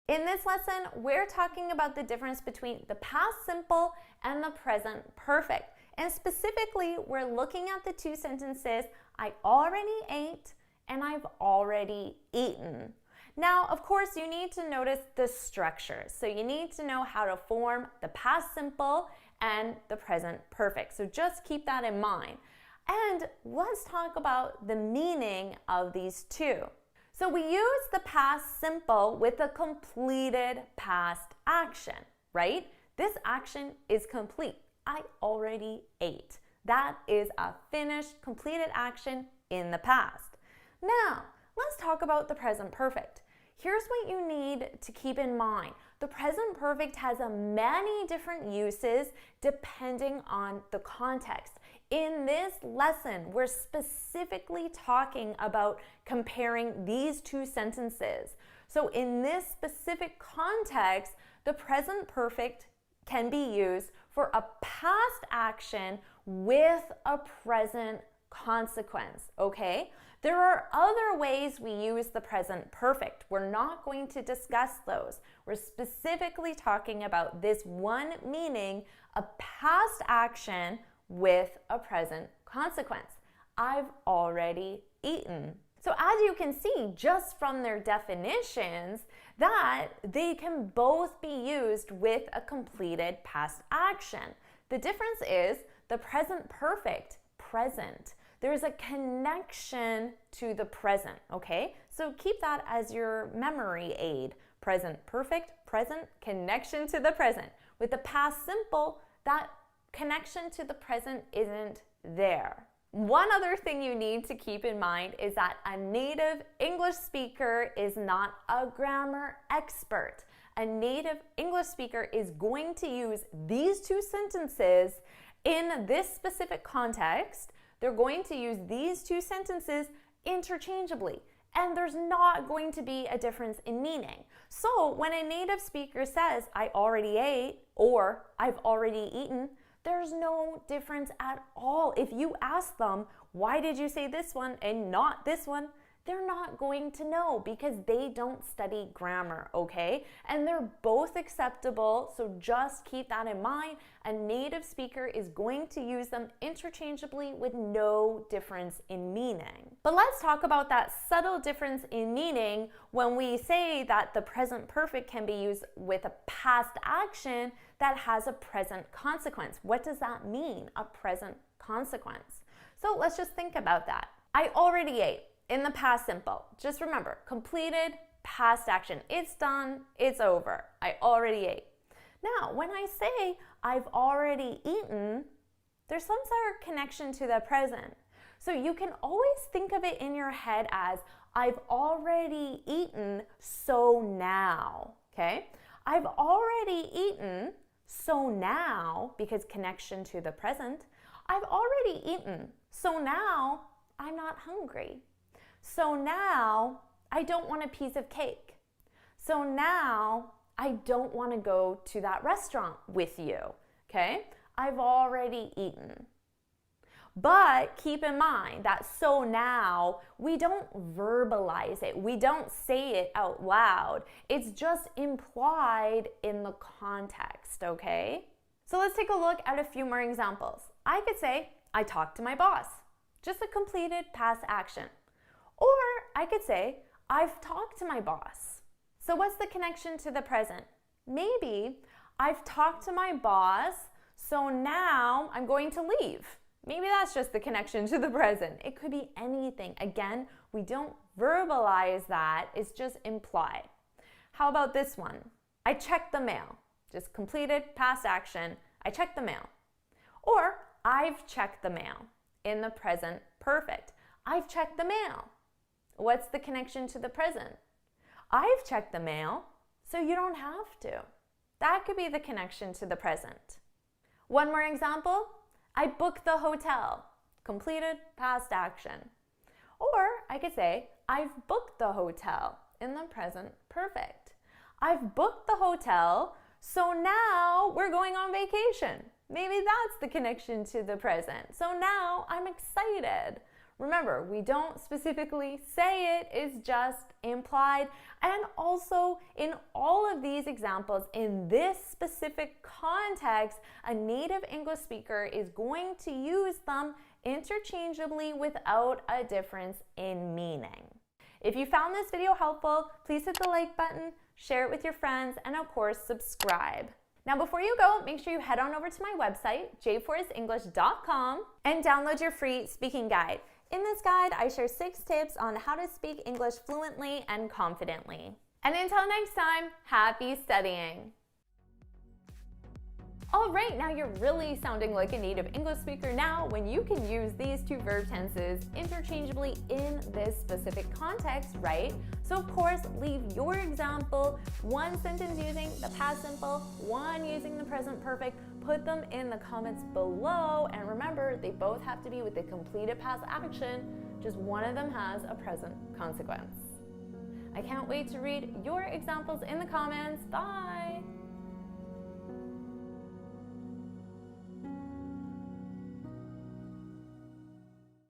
In this lesson, we're talking about the difference between the past simple and the present perfect. And specifically, we're looking at the two sentences, I already ate and I've already eaten. Now, of course, you need to notice the structure. So you need to know how to form the past simple and the present perfect. So just keep that in mind. And let's talk about the meaning of these two. So we use the past simple with a completed past action, right? This action is complete. I already ate. That is a finished, completed action in the past. Now, let's talk about the present perfect. Here's what you need to keep in mind. The present perfect has many different uses depending on the context. In this lesson, we're specifically talking about comparing these two sentences. So in this specific context, the present perfect can be used for a past action with a present consequence, okay? There are other ways we use the present perfect. We're not going to discuss those. We're specifically talking about this one meaning, a past action with a present consequence. I've already eaten. So as you can see just from their definitions that they can both be used with a completed past action. The difference is the present perfect, present. There's a connection to the present, okay? So keep that as your memory aid. Present perfect, present, connection to the present. With the past simple, that connection to the present isn't there. One other thing you need to keep in mind is that a native English speaker is not a grammar expert. A native English speaker is going to use these two sentences in this specific context. They're going to use these two sentences interchangeably, and there's not going to be a difference in meaning. So when a native speaker says, I already ate, or I've already eaten, there's no difference at all. If you ask them, why did you say this one and not this one? They're not going to know because they don't study grammar, okay? And they're both acceptable, so just keep that in mind. A native speaker is going to use them interchangeably with no difference in meaning. But let's talk about that subtle difference in meaning when we say that the present perfect can be used with a past action that has a present consequence. What does that mean, a present consequence? So let's just think about that. I already ate. In the past simple, just remember, completed past action. It's done, it's over. I already ate. Now, when I say I've already eaten, there's some sort of connection to the present. So you can always think of it in your head as I've already eaten, so now, okay? I've already eaten, so now, because connection to the present, I've already eaten, so now I'm not hungry. So now, I don't want a piece of cake. So now, I don't want to go to that restaurant with you, okay? I've already eaten. But keep in mind that so now, we don't verbalize it. We don't say it out loud. It's just implied in the context, okay? So let's take a look at a few more examples. I could say, I talked to my boss. Just a completed past action. Or I could say, I've talked to my boss. So what's the connection to the present? Maybe I've talked to my boss, so now I'm going to leave. Maybe that's just the connection to the present. It could be anything. Again, we don't verbalize that. It's just implied. How about this one? I checked the mail. Just completed past action. I checked the mail. Or I've checked the mail in the present perfect. I've checked the mail. What's the connection to the present? I've checked the mail, so you don't have to. That could be the connection to the present. One more example. I booked the hotel. Completed past action. Or I could say, I've booked the hotel in the present perfect. I've booked the hotel, so now we're going on vacation. Maybe that's the connection to the present. So now I'm excited. Remember, we don't specifically say it, it's just implied. And also, in all of these examples in this specific context, a native English speaker is going to use them interchangeably without a difference in meaning. If you found this video helpful, please hit the like button, share it with your friends, and of course, subscribe. Now, before you go, make sure you head on over to my website, jforrestenglish.com, and download your free speaking guide. In this guide, I share 6 tips on how to speak English fluently and confidently. And until next time, happy studying! All right, now you're really sounding like a native English speaker now when you can use these 2 verb tenses interchangeably in this specific context, right? So of course, leave your example, 1 sentence using the past simple, 1 using the present perfect, put them in the comments below, and remember, they both have to be with the completed past action, just one of them has a present consequence. I can't wait to read your examples in the comments. Bye!